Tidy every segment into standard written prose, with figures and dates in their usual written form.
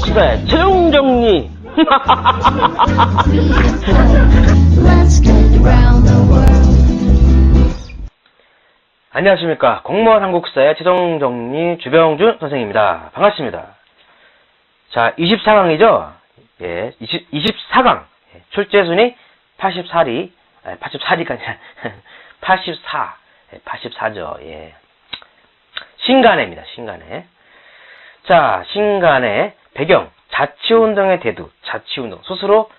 삼국사의 최종 정리. 안녕하십니까. 공무원 한국사의 최종 정리 주병준 선생입니다. 반갑습니다. 자, 24강이죠? 예, 24강. 출제 순위 84리, 84리가 아니라 84. 84죠. 예. 신간해입니다. 신간해. 자, 신간해 배경 자치운동의 대두. 자치운동. 스스로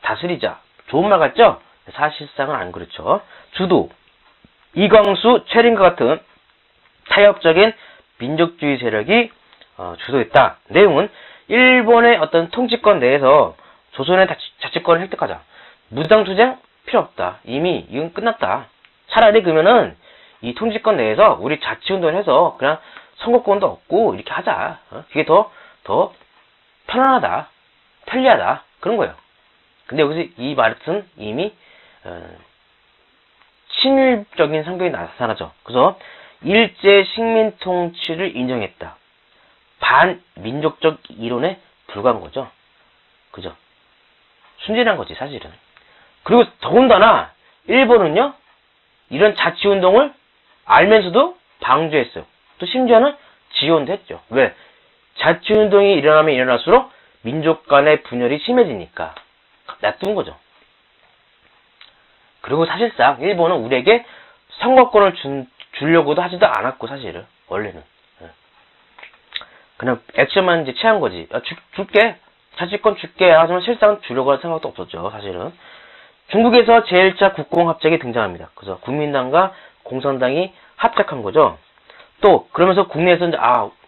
다스리자. 좋은 말 같죠? 사실상은 안 그렇죠. 주도. 이광수, 최린과 같은 타협적인 민족주의 세력이 주도했다. 내용은 일본의 어떤 통치권 내에서 조선의 자치권을 획득하자. 무장투쟁 필요 없다. 이미 이건 끝났다. 차라리 그러면은 이 통치권 내에서 우리 자치운동을 해서 그냥 선거권도 얻고 이렇게 하자. 그게 더 편안하다. 편리하다. 그런 거예요. 근데 여기서 이 말은 이미 친일적인 성격이 나타나죠. 그래서 일제 식민 통치를 인정했다. 반민족적 이론에 불과한 거죠. 그죠? 순진한 거지, 사실은. 그리고 더군다나 일본은요, 이런 자치운동을 알면서도 방조했어요. 또 심지어는 지원도 했죠. 왜? 자치운동이 일어나면 일어날수록 민족 간의 분열이 심해지니까 놔둔 거죠. 그리고 사실상 일본은 우리에게 선거권을 주려고도 하지도 않았고, 사실은 원래는 그냥 액션만 이제 취한 거지. 줄게, 자치권 줄게 하지만 실상은 주려고 할 생각도 없었죠. 사실은 중국에서 제1차 국공합작이 등장합니다. 그래서 국민당과 공산당이 합작한 거죠. 또 그러면서 국내에서 이제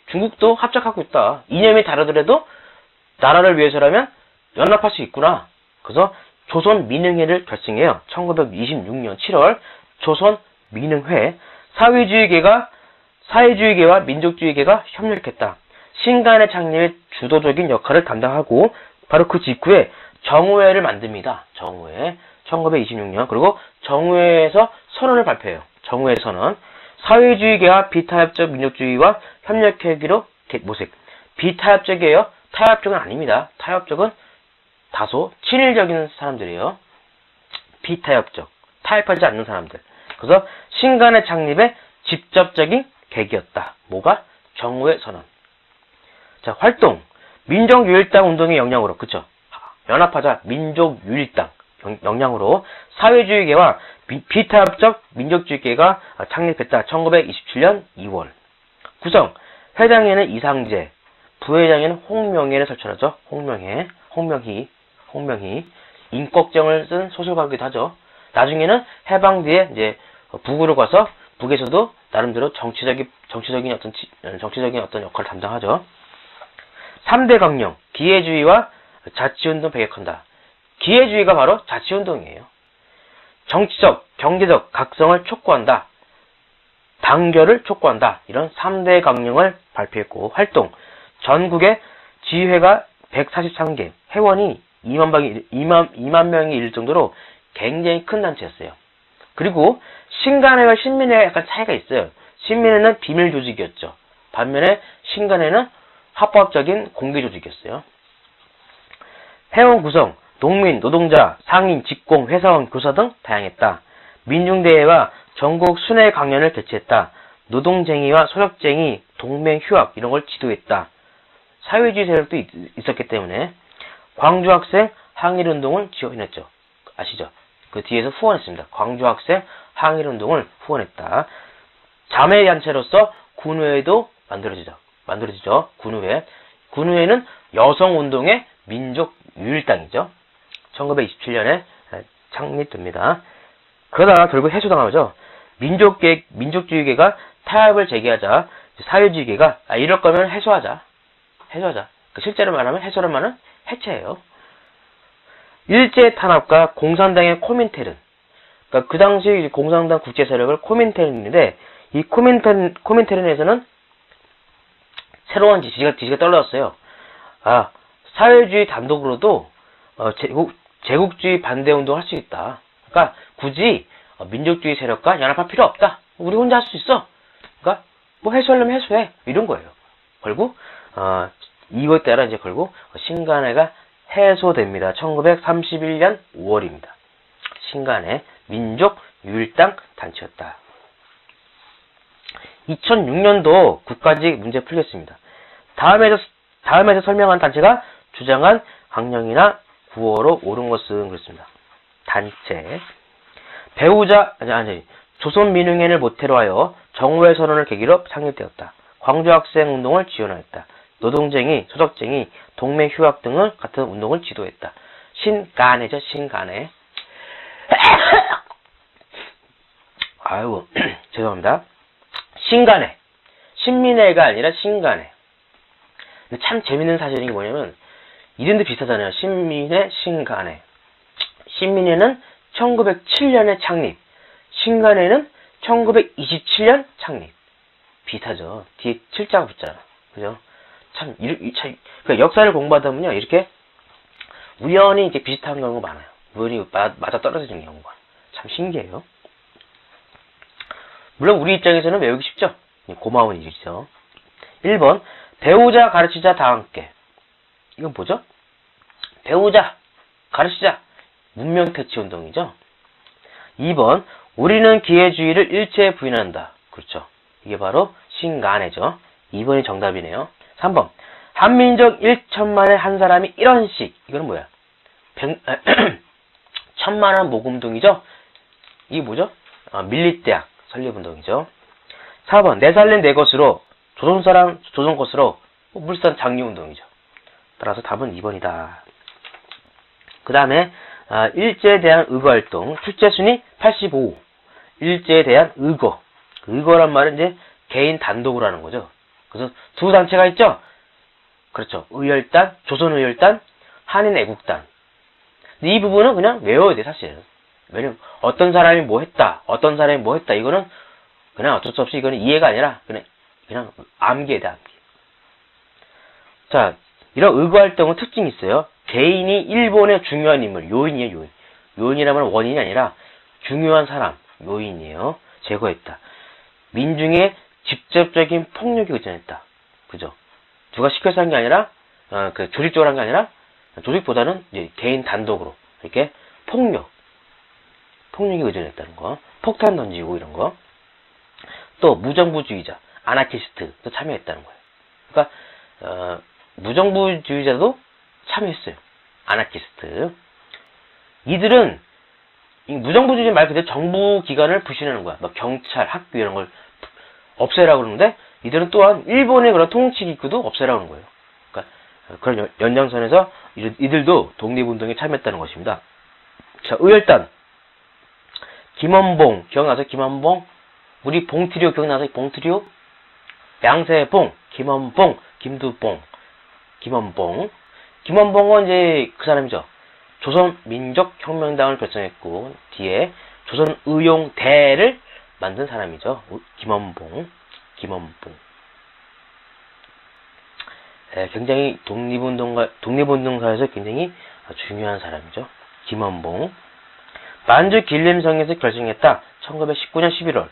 중국도 합작하고 있다. 이념이 다르더라도 나라를 위해서라면 연합할 수 있구나. 그래서 조선민흥회를 결성해요. 1926년 7월 조선민흥회. 사회주의계와 민족주의계가 협력했다. 신간의 창립에 주도적인 역할을 담당하고 바로 그 직후에 정우회를 만듭니다. 정우회. 1926년. 그리고 정우회에서 선언을 발표해요. 정우회 선언. 사회주의계와 비타협적 민족주의와 협력하기로 모색. 비타협적이에요. 타협적은 아닙니다. 타협적은 다소 친일적인 사람들이에요. 비타협적. 타협하지 않는 사람들. 그래서 신간의 창립에 직접적인 계기였다. 뭐가? 정우회 선언. 자, 활동. 민족유일당 운동의 영향으로, 그쵸? 연합하자. 민족유일당 영향으로 사회주의계와 비타협적 민족주의계가 창립했다. 1927년 2월. 구성. 회장에는 이상재, 부회장에는 홍명희를 설치하죠. 홍명희. 임꺽정을 쓴 소설가이기도 하죠. 나중에는 해방 뒤에 이제 북으로 가서 북에서도 나름대로 정치적인 어떤 역할을 담당하죠. 3대 강령, 기회주의와 자치운동 배격한다. 기회주의가 바로 자치운동이에요. 정치적, 경제적 각성을 촉구한다. 단결을 촉구한다. 이런 3대 강령을 발표했고, 활동. 전국에 지휘회가 143개, 회원이 2만 명이 이를 정도로 굉장히 큰 단체였어요. 그리고 신간회와 신민회가 약간 차이가 있어요. 신민회는 비밀 조직이었죠. 반면에 신간회는 합법적인 공개 조직이었어요. 회원 구성, 농민, 노동자, 상인, 직공, 회사원, 교사 등 다양했다. 민중대회와 전국 순회 강연을 개최했다. 노동쟁이와 소력쟁이, 동맹, 휴학 이런 걸 지도했다. 사회주의 세력도 있었기 때문에 광주학생 항일운동을 지원했죠. 아시죠? 그 뒤에서 후원했습니다. 광주학생 항일운동을 후원했다. 자매단체로서 군의회도 만들어지죠. 군의회는 여성운동의 민족유일당이죠. 1927년에 창립됩니다. 그러다가 결국 해소당하죠. 민족주의계가 타협을 제기하자 사회주의계가 이럴 거면 해소하자. 실제로 말하면 해소란 말은 해체예요. 일제 탄압과 공산당의 코민테른. 그러니까 그 당시 공산당 국제 세력을 코민테른인데 이 코민테른에서는 새로운 지시가 떨어졌어요. 사회주의 단독으로도 제국주의 반대 운동을 할 수 있다. 그러니까 굳이 민족주의 세력과 연합할 필요 없다. 우리 혼자 할 수 있어. 그러니까 뭐 해소하려면 해소해. 이런 거예요. 결국 이거에 따라 이제 결국 신간회가 해소됩니다. 1931년 5월입니다. 신간회 민족 유일당 단체였다. 2006년도 국가직 문제 풀겠습니다. 다음에서 설명한 단체가 주장한 강령이나 구호로 옳은 것은 그렇습니다. 단체 배우자 조선민흥회를 모태로 하여 정오회 선언을 계기로 창립되었다. 광주학생운동을 지원하였다. 노동쟁이, 소적쟁이, 동매휴학 등을 같은 운동을 지도했다. 신간회죠. 신간회. 아이고 죄송합니다. 신간회. 신민회가 아니라 신간회. 근데 참 재밌는 사실이 뭐냐면 이름도 비슷하잖아요. 신민회, 신간회. 신민회는 1907년에 창립. 신간회는 1927년 창립. 비슷하죠. 뒤에 7자가 붙잖아. 그죠? 그러니까 역사를 공부하다 보면요. 이렇게 우연히 이렇게 비슷한 경우가 많아요. 우연히 맞아 떨어지는 경우가. 참 신기해요. 물론 우리 입장에서는 외우기 쉽죠. 고마운 일이죠. 1번 배우자, 가르치자 다 함께. 이건 뭐죠? 배우자, 가르치자. 문명퇴치운동이죠. 2번 우리는 기회주의를 일체에 부인한다. 그렇죠. 이게 바로 신간회죠. 2번이 정답이네요. 3번 한민족 1천만에 한 사람이 1원씩. 이거는 뭐야? 1000만원 모금동이죠. 이게 뭐죠? 밀립대학 설립운동이죠. 4번 내 살림 내 것으로 조선사람 조선 것으로 물산 장려운동이죠. 따라서 답은 2번이다. 그 다음에 일제에 대한 의거활동 출제순위 85. 일제에 대한 의거. 의거란 말은 이제 개인 단독으로 하는 거죠. 그래서 두 단체가 있죠. 그렇죠. 의열단, 조선의열단, 한인애국단. 근데 이 부분은 그냥 외워야 돼 사실은. 왜냐면 어떤 사람이 뭐 했다, 어떤 사람이 뭐 했다. 이거는 그냥 어쩔 수 없이 이거는 이해가 아니라 그냥 암기에 대한 암기. 자, 이런 의거활동은 특징이 있어요. 개인이 일본의 중요한 인물, 요인이에요, 요인. 요인이라면 원인이 아니라 중요한 사람, 요인이에요. 제거했다. 민중의 직접적인 폭력에 의존했다. 그죠? 누가 시켜서 한 게 아니라, 조직적으로 한 게 아니라, 조직보다는 이제 개인 단독으로, 이렇게 폭력에 의존했다는 거. 폭탄 던지고 이런 거. 또, 무정부주의자, 아나키스트도 참여했다는 거예요. 그러니까, 무정부주의자도 참여했어요. 아나키스트. 이들은 무정부주의 말 그대로 정부 기관을 부신하는 거야. 막 경찰, 학교 이런 걸 없애라고 그러는데 이들은 또한 일본의 그런 통치 기구도 없애라고 하는 거예요. 그러니까 그런 연장선에서 이들도 독립운동에 참여했다는 것입니다. 자, 의열단. 김원봉 기억나세요? 김원봉. 우리 봉트리오 기억나세요? 봉트리오. 양세봉, 김원봉, 김두봉, 김원봉. 김원봉은 이제 그 사람이죠. 조선민족혁명당을 결성했고 뒤에 조선의용대를 만든 사람이죠. 김원봉. 굉장히 독립운동사에서 굉장히 중요한 사람이죠. 김원봉. 만주 길림성에서 결성했다. 1919년 11월.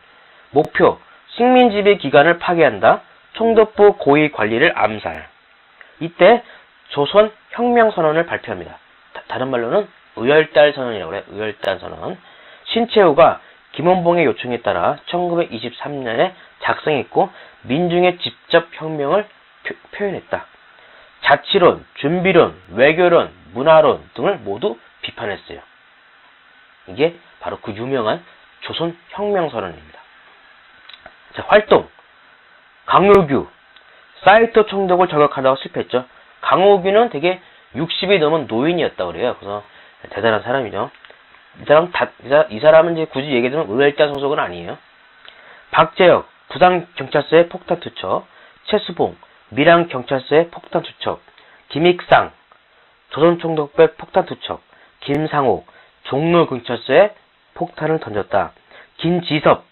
목표 식민지배 기관을 파괴한다. 총독부 고위 관리를 암살. 이때 조선혁명선언을 발표합니다. 다른 말로는 의열단 선언이라고 해요. 의열단 선언. 신채후가 김원봉의 요청에 따라 1923년에 작성했고 민중의 직접 혁명을 표현했다. 자치론, 준비론, 외교론, 문화론 등을 모두 비판했어요. 이게 바로 그 유명한 조선혁명선언입니다. 자, 활동. 강효규, 사이토 총독을 저격하다가 실패했죠. 강효규는 되게 60이 넘은 노인이었다고 그래요. 그래서 대단한 사람이죠. 이 사람은 이제 굳이 얘기하자면 의열단 소속은 아니에요. 박재혁, 부산경찰서의 폭탄 투척. 최수봉, 밀양경찰서의 폭탄 투척. 김익상, 조선총독부의 폭탄 투척. 김상옥, 종로경찰서에 폭탄을 던졌다. 김지섭,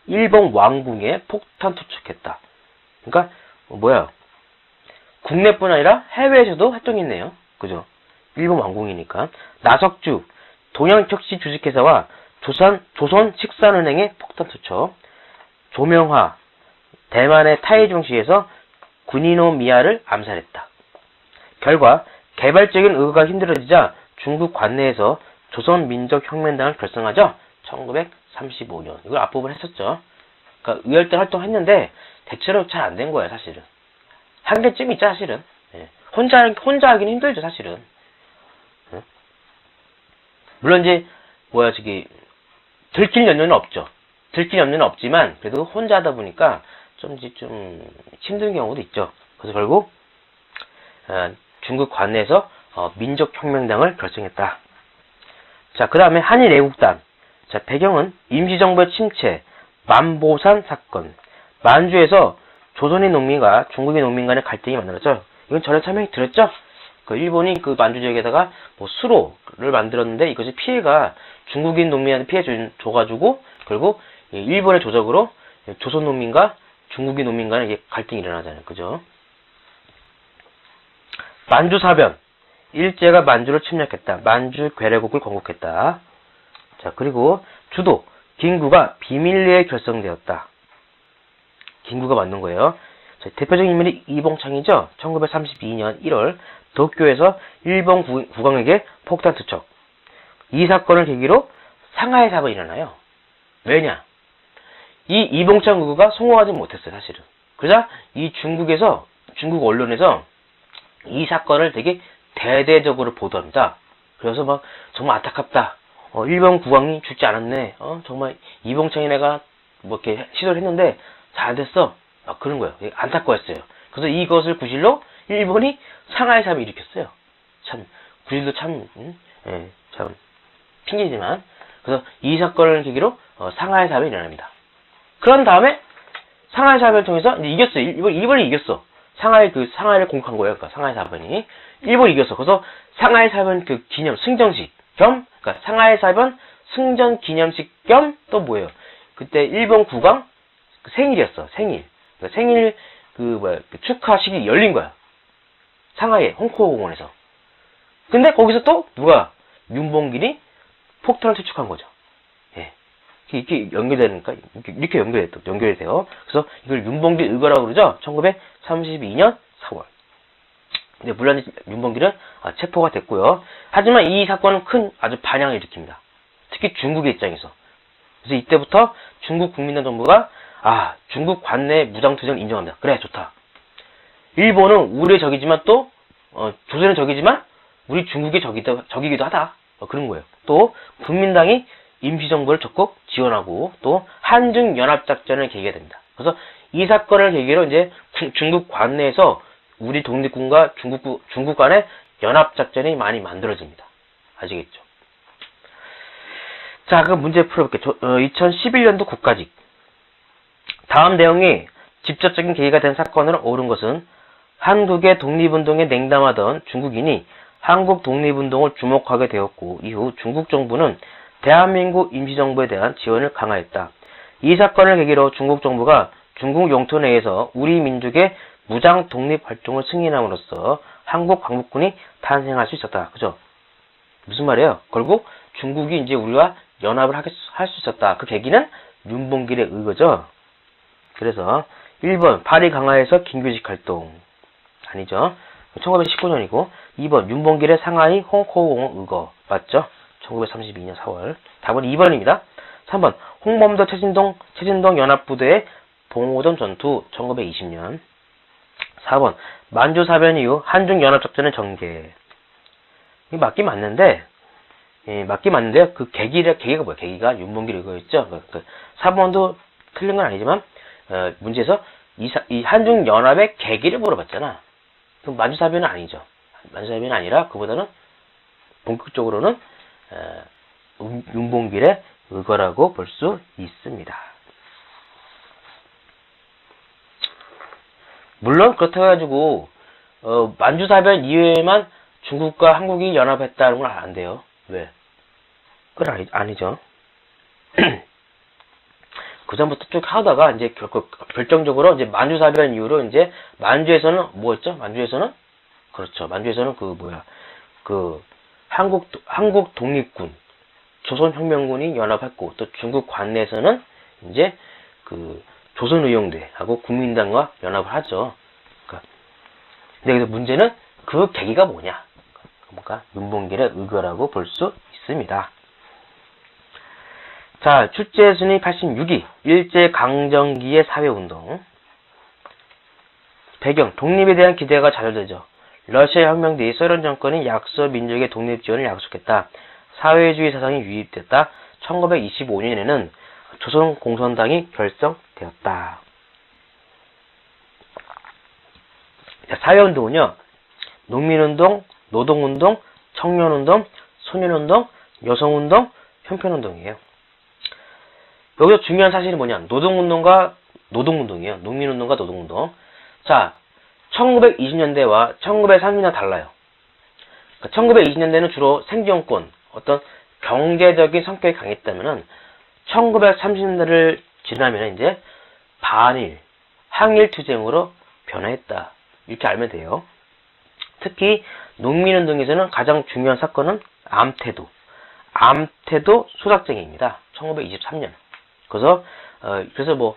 일본 왕궁에 폭탄 투척했다. 그러니까 뭐야? 국내뿐 아니라 해외에서도 활동했네요. 그죠? 일본 왕궁이니까. 나석주, 동양척시 주식회사와 조선식산은행의 폭탄 투척. 조명화, 대만의 타이중시에서 군이노 미아를 암살했다. 결과 개발적인 의거가 힘들어지자 중국 관내에서 조선민족혁명당을 결성하죠. 1935년. 이걸 앞부분 했었죠. 그러니까 의열단 활동했는데 대체로 잘 안 된 거예요, 사실은. 한 개쯤 있죠, 사실은. 예. 혼자 하기는 힘들죠, 사실은. 예. 물론 이제 들킬 연료는 없죠. 들킬 연료는 없지만 그래도 혼자 하다 보니까 좀 힘든 경우도 있죠. 그래서 결국 중국 관내에서 민족혁명당을 결성했다. 자, 그 다음에 한일애국단. 자, 배경은 임시정부의 침체, 만보산 사건. 만주에서 조선의 농민과 중국의 농민 간의 갈등이 만들어졌죠. 이건 전에 설명이 드렸죠? 일본이 그 만주 지역에다가 수로를 만들었는데 이것이 피해가 중국인 농민한테 피해 줘가지고 결국 일본의 조적으로 조선 농민과 중국인 농민 간의 갈등이 일어나잖아요. 그죠? 만주사변. 일제가 만주를 침략했다. 만주 괴뢰국을 건국했다. 자, 그리고 주도. 김구가 비밀리에 결성되었다. 김구가 만든 거예요. 자, 대표적인 인물이 이봉창이죠. 1932년 1월 도쿄에서 일본 국왕에게 폭탄 투척. 이 사건을 계기로 상하이 사건이 일어나요. 왜냐? 이 이봉창 국왕가 성공하지 못했어요, 사실은. 그러자 이 중국 언론에서 이 사건을 되게 대대적으로 보도합니다. 그래서 막 정말 안타깝다. 일본 국왕이 죽지 않았네. 정말 이봉창이 내가 이렇게 시도를 했는데 잘 됐어. 막 그런 거예요. 안타까웠어요. 그래서 이것을 구실로 일본이 상하이 사변을 일으켰어요. 참 구실도 참 핑계지만. 그래서 이 사건을 계기로 상하이 사변이 일어납니다. 그런 다음에 상하이 사변을 통해서 이제 이겼어요. 일본이 이겼어. 상하이를 공격한 거예요. 그러니까 상하이 사변이. 일본이 이겼어. 그래서 상하이 사변 기념 승정식 겸, 그러니까 상하이 사변 승전 기념식 겸 또 뭐예요? 그때 일본 국왕 생일이었어. 생일. 그러니까 생일 축하식이 열린 거야. 상하이 홍콩공원에서. 근데 거기서 또 누가 윤봉길이 폭탄을 투척한 거죠. 예. 이렇게 연결되니까 이렇게 연결이 돼요. 그래서 이걸 윤봉길 의거라고 그러죠. 1932년 4월. 근데 물론 윤봉길은 체포가 됐고요. 하지만 이 사건은 아주 반향을 일으킵니다. 특히 중국의 입장에서. 그래서 이때부터 중국 국민당 정부가 중국 관내 무장투쟁을 인정합니다. 그래, 좋다. 일본은 우리의 적이지만 또 조선의 적이지만 우리 중국의 적이기도 하다. 그런 거예요. 또 국민당이 임시정부를 적극 지원하고 또 한중연합작전을 계기가 됩니다. 그래서 이 사건을 계기로 이제 중국 관내에서 우리 독립군과 중국 간의 연합작전이 많이 만들어집니다. 아시겠죠? 자, 그럼 문제 풀어볼게요. 2011년도 국가직. 다음 내용이 직접적인 계기가 된 사건으로 옳은 것은 한국의 독립운동에 냉담하던 중국인이 한국 독립운동을 주목하게 되었고 이후 중국 정부는 대한민국 임시정부에 대한 지원을 강화했다. 이 사건을 계기로 중국 정부가 중국 영토 내에서 우리 민족의 무장 독립 활동을 승인함으로써 한국 광복군이 탄생할 수 있었다. 그죠? 무슨 말이에요? 결국 중국이 이제 우리가 연합을 할 수 있었다. 그 계기는 윤봉길의 의거죠. 그래서 1번 파리 강화에서 김규직 활동. 아니죠. 1919년이고 2번 윤봉길의 상하이 홍콩공원 의거. 맞죠? 1932년 4월. 답은 2번입니다. 3번 홍범도 최진동 연합부대의 봉오동 전투 1920년. 4번 만주사변 이후 한중연합작전의 전개. 이게 맞긴 맞는데 그 계기가 뭐야? 계기가 윤봉길 의거였죠. 4번도 틀린 건 아니지만 문제에서 이 한중연합의 계기를 물어봤잖아. 그럼 만주사변은 아니죠. 만주사변이 아니라 그보다는 본격적으로는 윤봉길의 의거라고 볼 수 있습니다. 물론 그렇다고 해가지고 만주사변 이후에만 중국과 한국이 연합했다는 건 안 돼요. 왜? 그건 아니죠. 그 전부터 쭉 하다가 이제 결정적으로 이제 만주사변 이후로 이제 만주에서는 뭐였죠? 만주에서는 한국 독립군, 조선혁명군이 연합했고 또 중국 관내에서는 이제 조선의용대하고 국민당과 연합을 하죠. 근데 여기서 문제는 그 계기가 뭐냐? 그러니까 윤봉길의 의거라고 볼 수 있습니다. 자, 출제 순위 86위. 일제강점기의 사회운동. 배경, 독립에 대한 기대가 좌절되죠. 러시아 혁명 뒤 소련 정권이 약소 민족의 독립 지원을 약속했다. 사회주의 사상이 유입됐다. 1925년에는 조선공산당이 결성되었다. 자, 사회운동은요, 농민운동, 노동운동, 청년운동, 소년운동, 여성운동, 형편운동이에요. 여기서 중요한 사실이 뭐냐? 노동운동과 노동운동이에요. 농민운동과 노동운동. 자, 1920년대와 1930년대 달라요. 그러니까 1920년대는 주로 생존권, 어떤 경제적인 성격이 강했다면은 1930년대를 지나면 이제 반일, 항일 투쟁으로 변화했다. 이렇게 알면 돼요. 특히 농민운동에서는 가장 중요한 사건은 암태도 소작쟁이입니다. 1923년. 그래서 뭐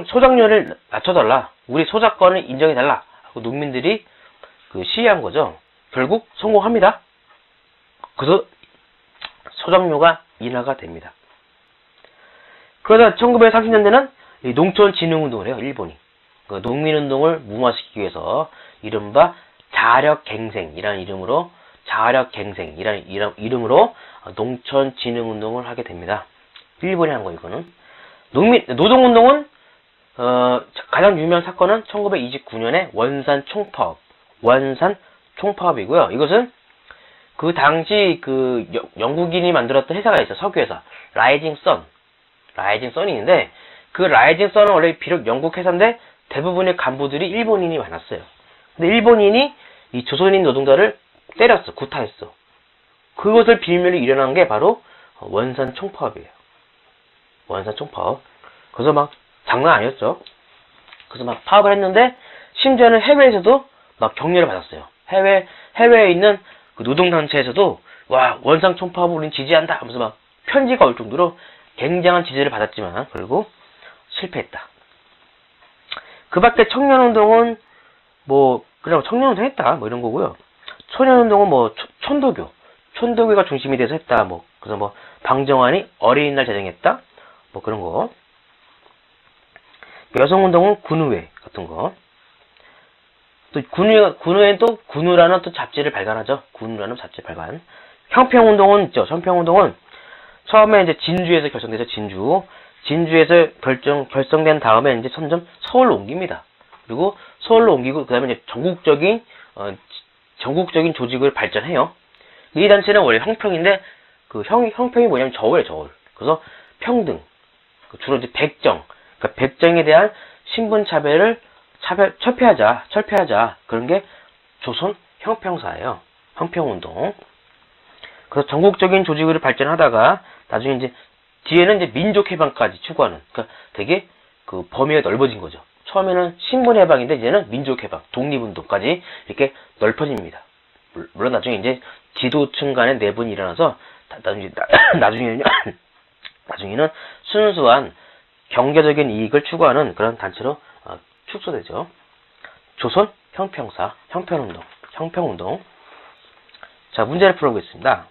소작료를 낮춰달라, 우리 소작권을 인정해달라 하고 농민들이 시위한 거죠. 결국 성공합니다. 그래서 소작료가 인하가 됩니다. 그러다 1930년대는 농촌진흥운동을 해요. 일본이. 농민운동을 무마시키기 위해서 이른바 자력갱생이라는 이름으로 농촌진흥운동을 하게 됩니다. 일본이 한 거, 이거는. 노동운동은 가장 유명한 사건은 1929년에 원산 총파업이고요. 이것은 그 당시 영국인이 만들었던 회사가 있어요. 석유회사 라이징 선이 있는데, 그 라이징 선은 원래 비록 영국 회사인데 대부분의 간부들이 일본인이 많았어요. 근데 일본인이 이 조선인 노동자를 때렸어, 구타했어. 그것을 빌미로 일어난 게 바로 원산 총파업이에요. 원산 총파업. 그래서 막 장난 아니었죠. 그래서 막 파업을 했는데, 심지어는 해외에서도 막 격려를 받았어요. 해외에 있는 그 노동단체에서도 와, 원산 총파업을 우린 지지한다 하면서 막 편지가 올 정도로 굉장한 지지를 받았지만 결국 실패했다. 그 밖에 청년운동은 뭐 그냥 청년운동 했다 뭐 이런 거고요. 소년운동은 뭐 촌도교가 중심이 돼서 했다. 뭐 그래서 뭐 방정환이 어린이날 제정했다. 뭐 그런 거. 여성운동은 군의회 같은 거. 또 군의회는 또 군우라는 또 잡지를 발간하죠. 군우라는 잡지 발간. 형평운동은 있죠. 형평운동은 처음에 이제 진주에서 결성돼서 진주에서 결성된 다음에 이제 점점 서울로 옮깁니다. 그리고 서울로 옮기고 그다음에 이제 전국적인 조직을 발전해요. 이 단체는 원래 형평인데 그 형평이 뭐냐면 저울. 그래서 평등. 주로 이제 백정. 그러니까 백정에 대한 신분 차별을 철폐하자. 그런 게 조선 형평사예요. 형평운동. 그래서 전국적인 조직을 발전하다가 나중에 이제 뒤에는 이제 민족해방까지 추구하는, 그러니까 되게 그 범위가 넓어진 거죠. 처음에는 신분해방인데 이제는 민족해방, 독립운동까지 이렇게 넓어집니다. 물론 나중에 이제 지도층 간의 내분이 일어나서 나중에는 순수한 경제적인 이익을 추구하는 그런 단체로 축소되죠. 조선 형평사, 형평운동. 자, 문제를 풀어보겠습니다.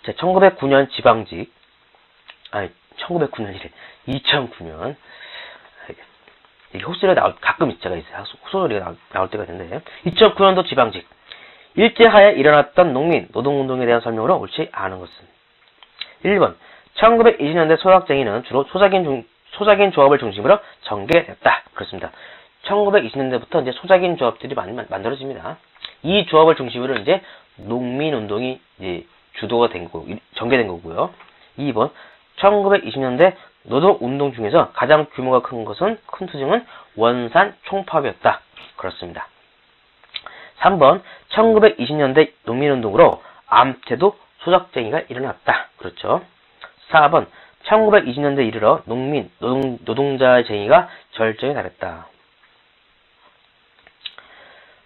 자, 1909년 지방직, 1909년이래. 2009년. 이게 헛소리가 가끔 제가 있어요. 헛소리가 나올 때가 있는데. 2009년도 지방직. 일제하에 일어났던 노동운동에 대한 설명으로 옳지 않은 것은. 1번. 1920년대 소작쟁이는 주로 소작인 조합을 중심으로 전개됐다. 그렇습니다. 1920년대부터 이제 소작인 조합들이 많이 만들어집니다. 이 조합을 중심으로 이제 농민운동이 이제 전개된 거고요. 2번. 1920년대 노동운동 중에서 가장 규모가 큰 투쟁은 원산 총파업이었다. 그렇습니다. 3번. 1920년대 농민운동으로 암태도 소작쟁이가 일어났다. 그렇죠. 4번. 1920년대 이르러 노동자의 쟁의가 절정에 달했다.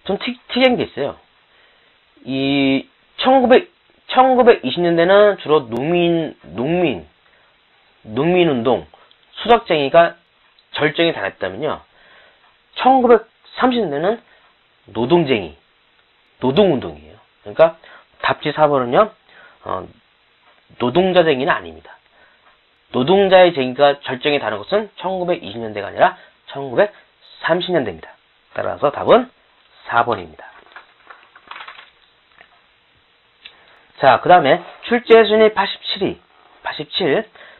좀 특이한 게 있어요. 이 1920년대는 주로 농민운동, 소작쟁이가 절정에 달했다면요. 1930년대는 노동쟁이, 노동운동이에요. 그러니까 답지 4번은요, 노동자쟁이는 아닙니다. 노동자의 쟁의가 절정에 다른 것은 1920년대가 아니라 1930년대입니다. 따라서 답은 4번입니다. 자, 그 다음에 출제순위 87,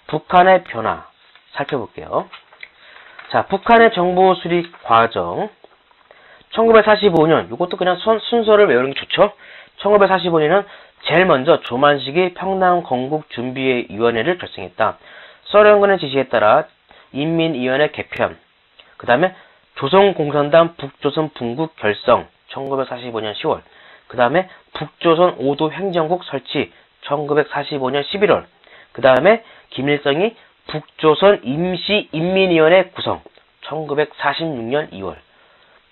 북한의 변화 살펴볼게요. 자, 북한의 정보 수립 과정. 1945년, 이것도 그냥 순서를 외우는 게 좋죠. 1945년에는 제일 먼저 조만식이 평남 건국준비위원회를 결성했다. 소련군의 지시에 따라 인민위원회 개편, 그 다음에 조선공산당 북조선 분국 결성 1945년 10월, 그 다음에 북조선 5도 행정국 설치 1945년 11월, 그 다음에 김일성이 북조선 임시인민위원회 구성 1946년 2월.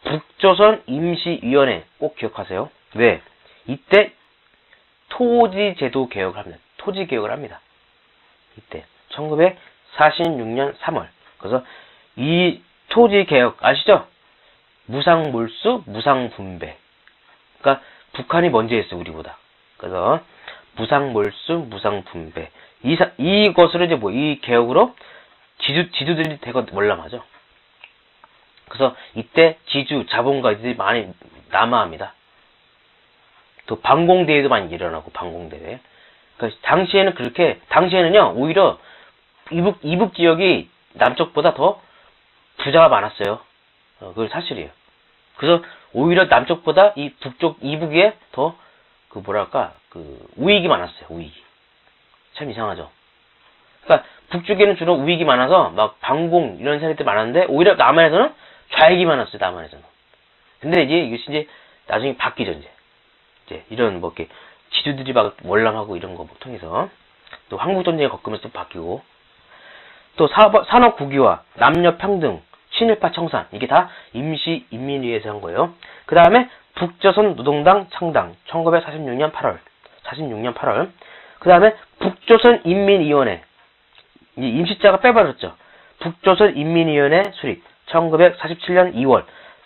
북조선 임시위원회 꼭 기억하세요. 왜? 이때 토지제도 개혁을 합니다. 토지 개혁을 합니다. 이때 1946년 3월. 그래서 이 토지 개혁 아시죠? 무상몰수, 무상분배. 그러니까 북한이 먼저 했어요, 우리보다. 그래서 무상몰수, 무상분배. 이것으로 이제 이 개혁으로 지주들이 되게 월남하죠. 그래서 이때 지주, 자본가들이 많이 남하합니다. 또 방공대회도 많이 일어나고, 방공대회. 그러니까 당시에는요, 오히려 이북 지역이 남쪽보다 더 부자가 많았어요. 그게 사실이에요. 그래서 오히려 남쪽보다 이 북쪽, 이북에 더, 우익이 많았어요, 우익이. 참 이상하죠. 그러니까 북쪽에는 주로 우익이 많아서 막 방공 이런 세력들이 많았는데 오히려 남한에서는 좌익이 많았어요. 남한에서는. 근데 이것이 이제 나중에 바뀌죠. 이제 이런 이렇게 지주들이 막 월남하고 이런 거 통해서 또 한국 전쟁이 겪으면서 바뀌고 또 산업 국유화, 남녀 평등, 친일파 청산 이게 다 임시인민위에서 한 거예요. 그 다음에 북조선 노동당 창당 1946년 8월. 그 다음에 북조선 인민위원회 이 임시자가 빼버렸죠. 북조선 인민위원회 수립 1947년 2월.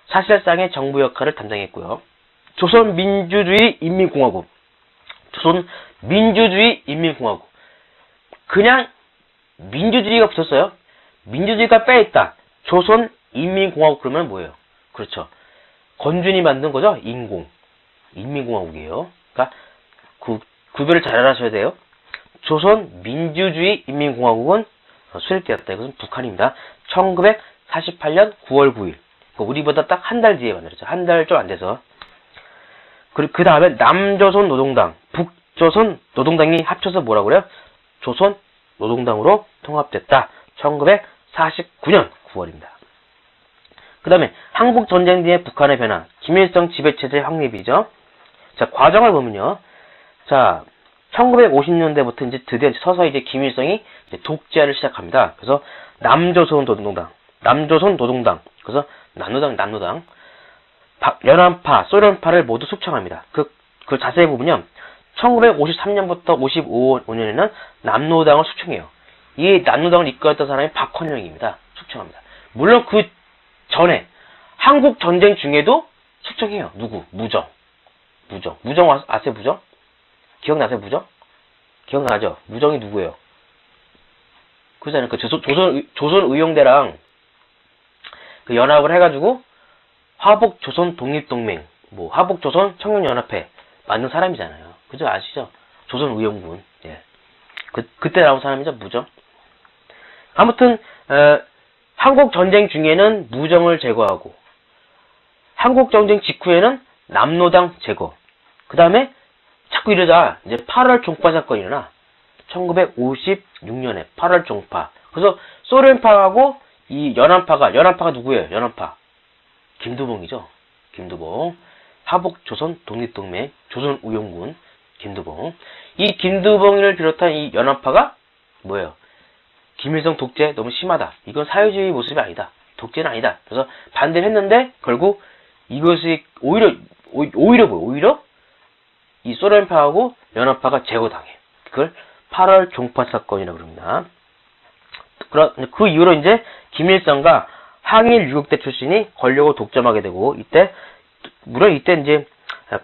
사실상의 정부 역할을 담당했고요. 조선민주주의 인민공화국. 그냥 민주주의가 붙었어요. 민주주의가 빼있다. 조선인민공화국 그러면 뭐예요? 그렇죠. 건준이 만든 거죠. 인민공화국이에요. 그러니까 구별을 잘 알아셔야 돼요. 조선민주주의 인민공화국은 수립되었다. 이것은 북한입니다. 1948년 9월 9일. 우리보다 딱 한 달 뒤에 만들었죠. 한 달 좀 안 돼서. 그 다음에 남조선 노동당, 북조선 노동당이 합쳐서 뭐라고 그래요? 조선 노동당으로 통합됐다. 1949년 9월입니다. 그 다음에 한국전쟁 뒤의 북한의 변화, 김일성 지배체제 확립이죠. 자, 과정을 보면요. 자, 1950년대부터 이제 드디어 서서히 이제 김일성이 독재를 시작합니다. 그래서 남조선 노동당, 그래서 남노당, 연안파, 소련파를 모두 숙청합니다. 그 자세히 보면요. 1953년부터 55년에는 남노당을 숙청해요. 이 남노당을 이끌었던 사람이 박헌영입니다. 숙청합니다. 물론 그 전에 한국 전쟁 중에도 숙청해요. 누구? 무정 아세요? 무정? 기억나세요? 무정? 기억나죠? 무정이 누구예요? 그잖아요. 그 조선의용대랑 그 연합을 해가지고 화북조선 독립동맹, 화북조선 청년연합회 만든 사람이잖아요. 그죠? 아시죠? 조선의용군. 예. 그때 나온 사람이죠. 무정. 아무튼 한국 전쟁 중에는 무정을 제거하고 한국 전쟁 직후에는 남노당 제거. 그 다음에 자꾸 이러자 이제 8월 종파 사건이 일어나. 1956년에 8월 종파. 그래서 소련파하고 이 연합파가 누구예요? 연합파. 김두봉이죠. 김두봉. 화북조선 독립동맹 조선의용군 김두봉. 이 김두봉을 비롯한 이 연합파가 뭐예요? 김일성 독재 너무 심하다. 이건 사회주의 모습이 아니다. 독재는 아니다. 그래서 반대를 했는데 결국 이것이 오히려 이 소련파하고 연합파가 제거당해요. 그걸 8월 종파 사건이라고 그럽니다. 그 이후로 이제 김일성과 항일 유격대 출신이 권력을 독점하게 되고, 물론 이때 이제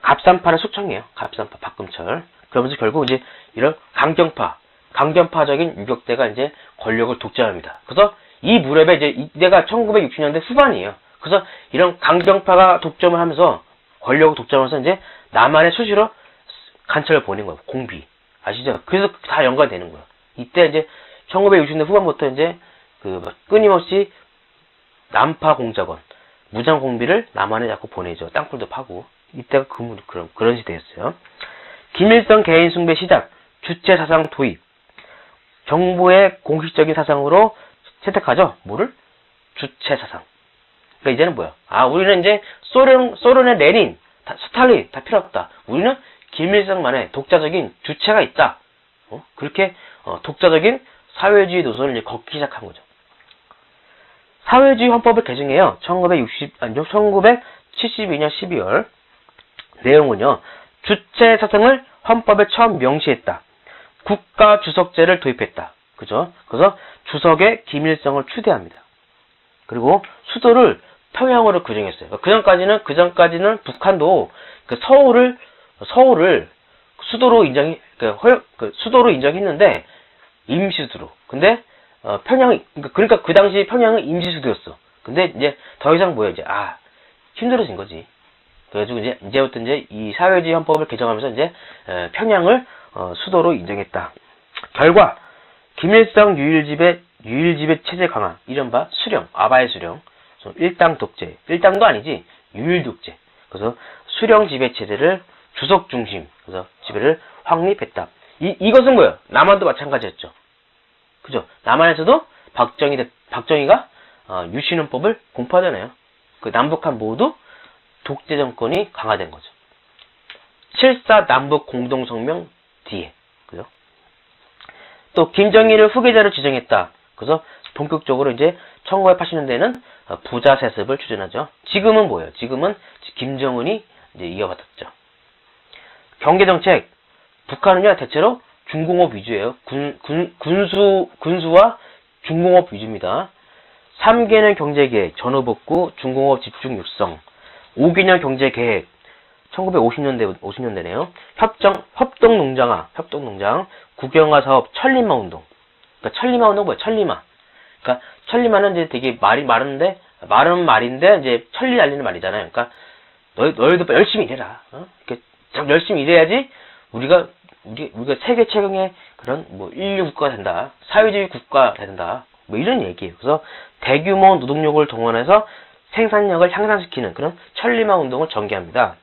갑산파를 숙청해요. 갑산파, 박금철. 그러면서 결국 이제 이런 강경파적인 유격대가 이제 권력을 독점합니다. 그래서 이 무렵에 이제 이때가 1960년대 후반이에요. 그래서 이런 강경파가 독점을 하면서 권력을 독점하면서 이제 남한에 수시로 간첩을 보낸 거예요. 공비. 아시죠? 그래서 다 연관되는 거예요. 이때 이제 1960년대 후반부터 이제 끊임없이 남파 공작원, 무장 공비를 남한에 자꾸 보내죠. 땅굴도 파고. 이때가 그런 시대였어요. 김일성 개인 숭배 시작, 주체 사상 도입. 정부의 공식적인 사상으로 채택하죠. 뭐를? 주체 사상. 그러니까 이제는 뭐야? 우리는 이제 소련의 레닌, 스탈린 다 필요 없다. 우리는 김일성만의 독자적인 주체가 있다. 그렇게 독자적인 사회주의 노선을 이제 걷기 시작한 거죠. 사회주의 헌법을 개정해요. 1972년 12월. 내용은요. 주체 사상을 헌법에 처음 명시했다. 국가 주석제를 도입했다. 그죠? 그래서 주석에 김일성을 추대합니다. 그리고 수도를 평양으로 규정했어요. 그 전까지는 북한도 서울을 수도로 수도로 인정했는데 임시수도로. 근데 그러니까 그 당시 평양은 임시수도였어. 근데 이제 더 이상 이제 힘들어진 거지. 그래가지고 이제부터 이 사회주의 헌법을 개정하면서 이제 평양을 수도로 인정했다. 결과 김일성 유일지배 체제 강화, 이른바 수령, 아바의 수령, 일당 독재, 일당도 아니지 유일 독재. 그래서 수령 지배 체제를 주석 중심, 그래서 지배를 확립했다. 이것은 뭐예요? 남한도 마찬가지였죠. 그죠? 남한에서도 박정희가 유신헌법을 공포하잖아요. 남북한 모두 독재 정권이 강화된 거죠. 7.4 남북 공동성명 뒤에. 그죠? 또 김정일을 후계자로 지정했다. 그래서 본격적으로 이제 1980년대에는 부자 세습을 추진하죠. 지금은 뭐예요? 지금은 김정은이 이제 이어받았죠. 경제정책. 북한은요, 대체로 중공업 위주예요. 군수와 중공업 위주입니다. 3개년 경제계획, 전후복구, 중공업 집중 육성. 5개년 경제계획, 1950년대네요. 협동농장, 국영화 사업, 천리마 운동. 그러니까 천리마 운동 뭐야? 천리마. 그러니까 천리마는 이제 되게 마른 말인데 이제 천리 날리는 말이잖아요. 그러니까 너희도 열심히 일해라. 이렇게 열심히 일해야지 우리가 세계 최강의 그런 인류 국가가 된다. 사회주의 국가가 된다. 이런 얘기예요. 그래서 대규모 노동력을 동원해서 생산력을 향상시키는 그런 천리마 운동을 전개합니다.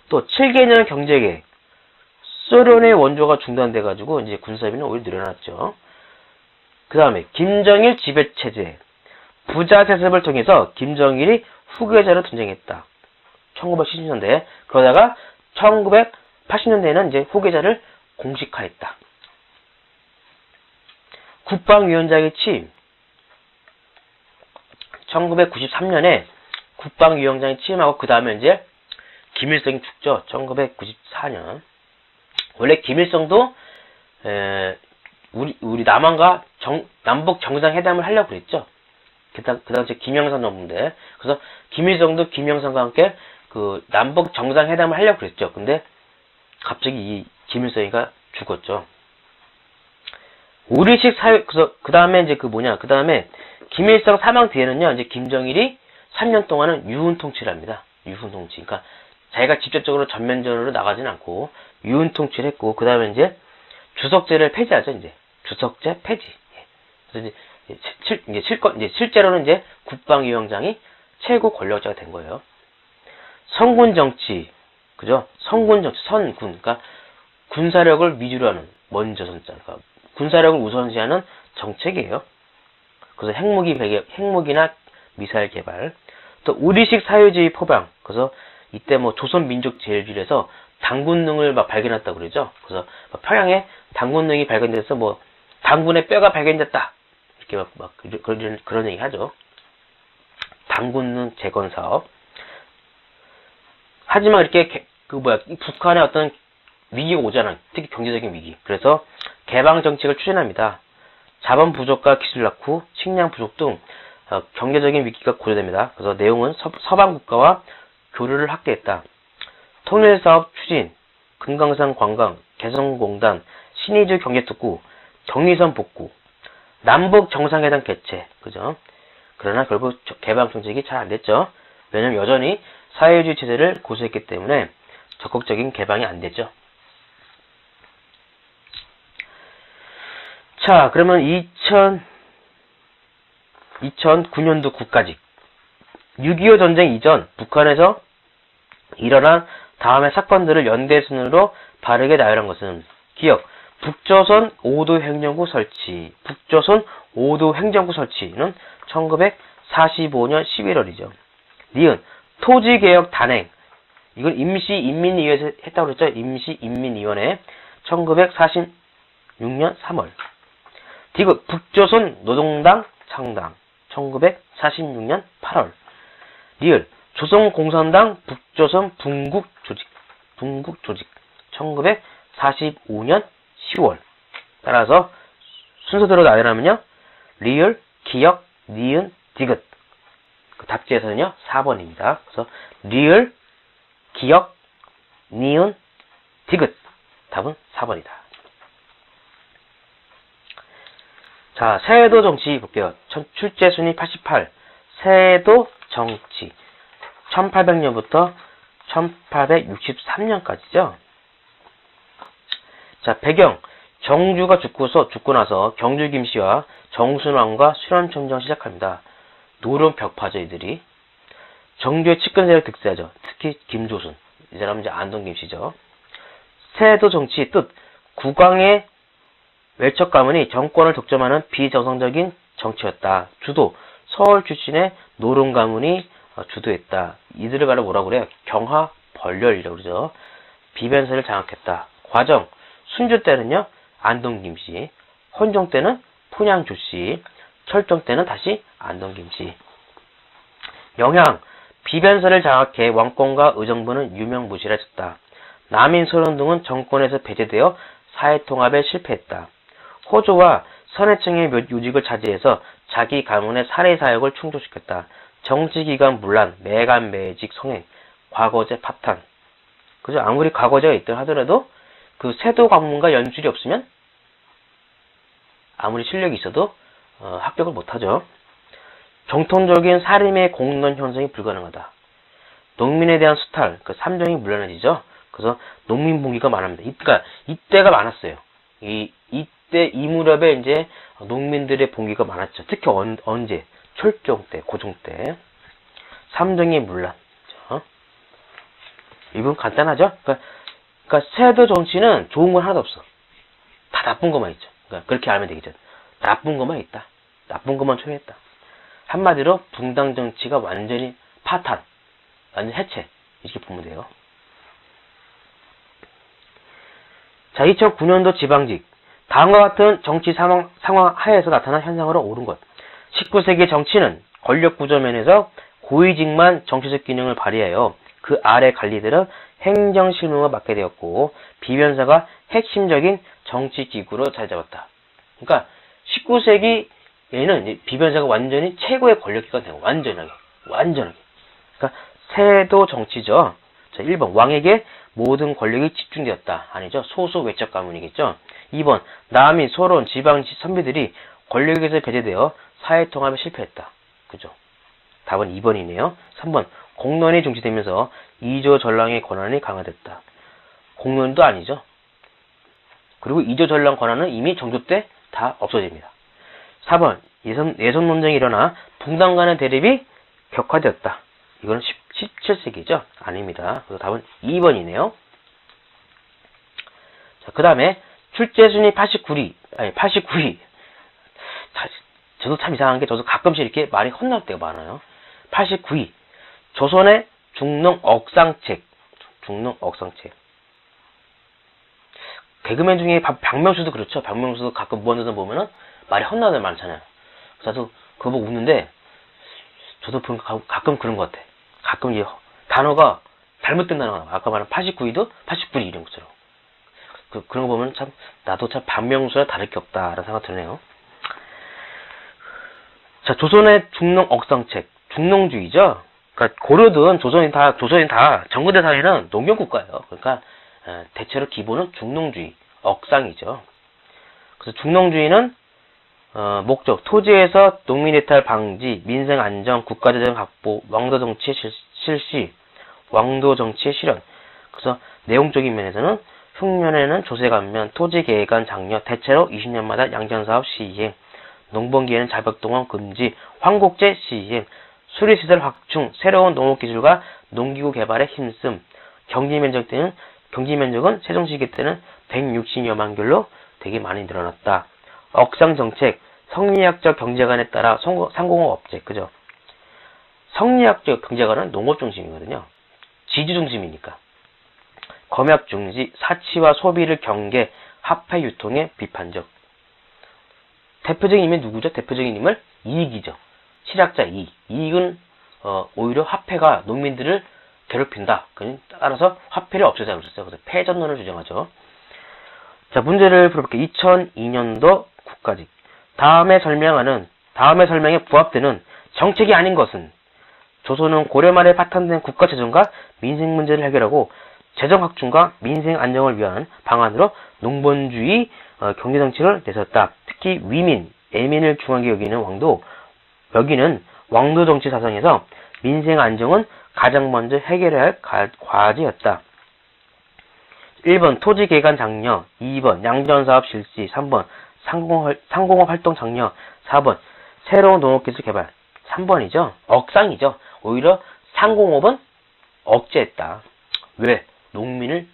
또 7개년 경제계획. 소련의 원조가 중단돼가지고 이제 군사비는 오히려 늘어났죠. 그 다음에 김정일 지배체제. 부자 세습을 통해서 김정일이 후계자로 등장했다. 1970년대. 그러다가 1980년대에는 이제 후계자를 공식화했다. 국방위원장의 취임. 1993년에 국방위원장이 취임하고 그 다음에 이제 김일성이 죽죠. 1994년. 원래 김일성도 우리 남한과 남북 정상회담을 하려고 그랬죠. 그 당시에 김영삼 정부인데. 그래서 김일성도 김영삼과 함께 남북 정상회담을 하려고 그랬죠. 근데 갑자기 이 김일성이가 죽었죠. 우리식 사회, 그 다음에 이제 그 다음에 김일성 사망 뒤에는요, 이제 김정일이 3년 동안은 유훈 통치를 합니다. 유훈 통치. 그러니까 자기가 직접적으로 전면전으로 나가진 않고 유훈 통치를 했고, 그 다음에 이제 주석제를 폐지하죠. 이제 주석제 폐지. 그래서 이제 실제로는 이제 국방위원장이 최고 권력자가 된 거예요. 성군 정치, 그죠? 성군 정치, 선군. 그러니까 군사력을 위주로 하는, 먼저 선자. 그러니까 군사력을 우선시하는 정책이에요. 그래서 핵무기나 미사일 개발. 또 우리식 사회주의 포방. 그래서 이때 조선민족제일주의에서 당군능을 발견했다고 그러죠. 그래서 평양에 당군능이 발견돼서 당군의 뼈가 발견됐다. 이렇게 그런 얘기 하죠. 당군능 재건 사업. 하지만 이렇게 북한의 어떤 위기가 오잖아요. 특히 경제적인 위기. 그래서 개방 정책을 추진합니다. 자본 부족과 기술 낙후, 식량 부족 등 경제적인 위기가 고려됩니다. 그래서 내용은 서방 국가와 교류를 확대했다. 통일사업 추진, 금강산 관광, 개성공단, 신의주 경제특구, 경의선 복구, 남북 정상회담 개최, 그죠? 그러나 결국 개방 정책이 잘 안 됐죠. 왜냐면 여전히 사회주의 체제를 고수했기 때문에 적극적인 개방이 안 됐죠. 자, 그러면 2009년도 국가직. 6.25 전쟁 이전 북한에서 일어난 다음의 사건들을 연대순으로 바르게 나열한 것은 기억, 북조선 5도 행정구 설치. 북조선 5도 행정구 설치는 1945년 11월이죠. 니은, 토지개혁 단행. 이걸 임시인민위원회에서 했다고 그랬죠. 임시인민위원회 1946년 3월. 디귿, 북조선 노동당 창당 1946년 8월. 리을, 조선공산당 북조선 분국조직 1945년 10월. 따라서 순서대로 나열하면요. 리을, 기역, 니은, 디귿. 그 답지에서는요. 4번입니다. 그래서 리을, 기역, 니은, 디귿. 답은 4번이다. 자, 세도 정치 볼게요. 출제 순위 88. 세도 정치. 1800년부터 1863년까지죠. 자, 배경. 정주가 죽고 나서 경주 김씨와 정순왕과 수련청정을 시작합니다. 노론 벽파죠, 이들이. 정주의 측근 세력 득세하죠. 특히 김조순. 이 사람은 이제 안동 김씨죠. 세도 정치 뜻. 국왕의 외척 가문이 정권을 독점하는 비정상적인 정치였다. 주도. 서울 출신의 노론 가문이 주도했다. 이들을 가려 뭐라고 그래요? 경하벌렬이라고 그러죠. 비변사를 장악했다. 과정. 순주 때는요. 안동 김씨. 헌종 때는 푼양 조씨. 철종 때는 다시 안동 김씨. 영향. 비변사를 장악해 왕권과 의정부는 유명무실해졌다. 남인 소련동은 정권에서 배제되어 사회통합에 실패했다. 호조와 선해청의 요직을 차지해서 자기 가문의 사례사역을 충족시켰다. 정치기관 문란, 매간매직 성행, 과거제 파탄. 그죠? 아무리 과거제가 있다 하더라도 그 세도 관문과 연줄이 없으면 아무리 실력이 있어도 합격을 못하죠. 정통적인 살인의 공론 형성이 불가능하다. 농민에 대한 수탈, 그 삼정이 물러나지죠. 그래서 농민 봉기가 많습니다. 그러니까 이때가 많았어요. 이때 이 무렵에 이제 농민들의 봉기가 많았죠. 특히 언제? 철종 때, 고종 때. 삼정의 문란. 이 부분 간단하죠? 그러니까 세도 정치는 좋은 건 하나도 없어. 다 나쁜 것만 있죠. 그러니까 그렇게 알면 되겠죠. 나쁜 것만 있다. 나쁜 것만 초래했다. 한마디로 붕당 정치가 완전히 파탄, 완전 해체. 이렇게 보면 돼요. 자, 2009년도 지방직. 다음과 같은 정치 상황 하에서 나타난 현상으로 옳은 것. 19세기 정치는 권력 구조 면에서 고위직만 정치적 기능을 발휘하여 그 아래 관리들은 행정 실무가 맡게 되었고 비변사가 핵심적인 정치 기구로 자리 잡았다. 그러니까 19세기에는 비변사가 완전히 최고의 권력기가 되고 완전하게. 그러니까 세도 정치죠. 자, 1번 왕에게 모든 권력이 집중되었다. 아니죠. 소수 외척 가문이겠죠. 2번 남인, 소론, 지방 선비들이 권력에서 배제되어 사회통합에 실패했다. 그죠? 답은 2번이네요. 3번 공론이 중시되면서 이조 전랑의 권한이 강화됐다. 공론도 아니죠. 그리고 이조 전랑 권한은 이미 정조 때 다 없어집니다. 4번 예선 논쟁이 일어나 붕당 간의 대립이 격화되었다. 이건 17세기죠? 아닙니다. 그래서 답은 2번이네요. 자, 그 다음에 출제순위 89위. 저도 참 이상한 게 저도 가끔씩 이렇게 말이 혼날 때가 많아요. 89위. 조선의 중농 억상책. 개그맨 중에 박명수도 그렇죠. 박명수도 가끔 무한도전 보면은 말이 헛나는 데 많잖아요. 그래서 그거 보고 웃는데 저도 가끔 그런 것 같아. 가끔 이제 단어가 잘못된 단어가 나와. 아까 말한 89위도 89위 이런 것처럼. 그런 거 보면 참 나도 참 박명수와 다를 게 없다라는 생각 드네요. 자, 조선의 중농 억상책, 중농주의죠. 그러니까 고려든 조선인 다 전국대사회는 농경국가예요. 그러니까 대체로 기본은 중농주의, 억상이죠. 그래서 중농주의는 목적, 토지에서 농민이탈 방지, 민생 안정, 국가재정 확보, 왕도 정치의 실시, 왕도 정치의 실현. 그래서 내용적인 면에서는 흉년에는 조세관면, 토지계획안 장려, 대체로 20년마다 양전사업 시행, 농번기에는 자백동원 금지, 황곡제 시행, 수리시설 확충, 새로운 농업기술과 농기구 개발에 힘씀, 경지면적은 세종시기 때는 160여만 귤로 되게 많이 늘어났다. 억상정책, 성리학적 경제관에 따라 상공업 업체, 그죠? 성리학적 경제관은 농업 중심이거든요. 지주 중심이니까. 검약 중지, 사치와 소비를 경계, 화폐 유통에 비판적. 대표적인 인물 누구죠? 대표적인 인물 이익이죠. 실학자 이익. 이익은 오히려 화폐가 농민들을 괴롭힌다. 따라서 화폐를 없애자고 그랬어요. 그래서 패전론을 주장하죠. 자, 문제를 풀어볼게요. 2002년도 국가직. 다음에 설명에 부합되는 정책이 아닌 것은 조선은 고려 말에 파탄된 국가재정과 민생 문제를 해결하고 재정 확충과 민생 안정을 위한 방안으로 농번주의 경제정치를 내세웠다. 특히 위민, 애민을 중하게 여기는 왕도 정치 사상에서 민생 안정은 가장 먼저 해결해야 할 과제였다. 1번 토지개간 장려, 2번 양전사업 실시, 3번 상공업 활동 장려, 4번 새로운 농업기술 개발. 3번이죠. 억상이죠. 오히려 상공업은 억제했다. 왜?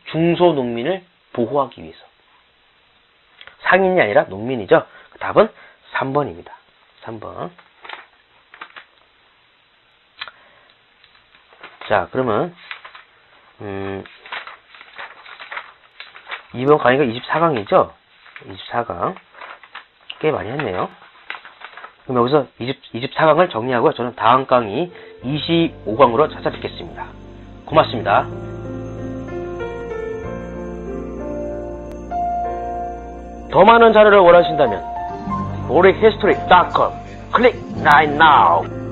중소농민을 보호하기 위해서. 상인이 아니라 농민이죠. 답은 3번입니다. 3번. 자, 그러면 이번 강의가 24강이죠? 24강. 꽤 많이 했네요. 그럼 여기서 24강을 정리하고요. 저는 다음 강의 25강으로 찾아뵙겠습니다. 고맙습니다. 더 많은 자료를 원하신다면 모릭히스토리.com 클릭 right now.